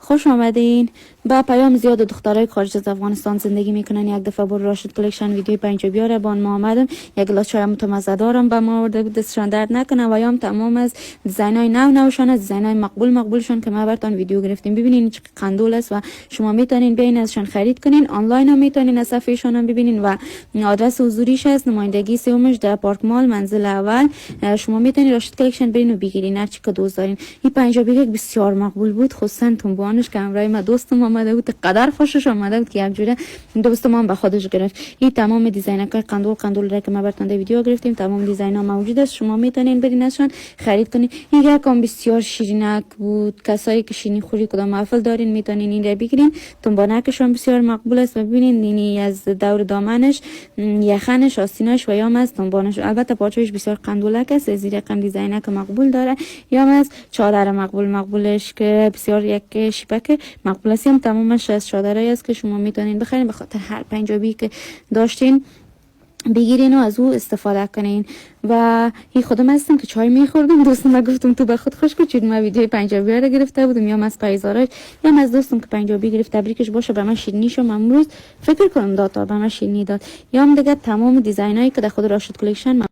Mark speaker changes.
Speaker 1: خوش آمدین. با پیام زیاد دخترای خارج از افغانستان زندگی میکنن یک دفعه بر راشد کلکشن ویدیو پنجابی ها را با ما آمدم. یک گلاس چای متمزه دارم به ما آورده بود، دستشان درد نکنه. و یام تمام از دیزاین های نوشان، از دیزاین های مقبولشان که ما براتون ویدیو گرفتیم. ببینین چه قندول است و شما میتونین بین ازشان خرید کنین. آنلاین هم میتونین از صفحهشان هم ببینین و آدرس حضوریش است نمایندگی سومش در پارک مال منزل اول. شما میتونین راشد کلکشن برین و بگیرین هر چی که دوست دارین. این پنجابی که بسیار مقبول بود، خصوصا تنبانش که امرای ما دوستم آمده بود، قدر خوشش آمده بود که یک جوره دوستم هم به خودش گرفت. این تمام دیزاین‌های قندول را که ما براتون ویدیو گرفتیم، تمام دیزاین‌ها موجود است. شما میتونین برین ازشان خرید کنین. این یکم بسیار شیرینک بود. کسایی که شیرینی خوری کدام محفل دارین میتونین این را بگیرین. تنبانکش هم بسیار مقبول است و ببینین اینی از دور دامنش، یخنش، آستینش و یا از تنبانش. البته پاچویش بسیار قندولک است، زیر رقم دیزاینک مقبول داره. یا از چادر مقبولش که بسیار یک شیپک مقبول است. هم تمامش از چادرایی است که شما میتونین بخرین، به خاطر هر پنجابی که داشتین بگیرین و از او استفاده کنین. و این خودم هستم که چای میخوردم، دوستم گفتم تو به خود خوش کن، چون ما ویدیو پنجابی ها را گرفته بودم، یا از پایزارش یا از دوستم که پنجابی گرفت. تبریکش باشه. به من شیرینیشو امروز فکر کنم داد، به من شیرینی داد. یا هم دیگه تمام دیزاینایی که در خود راشد کلکشن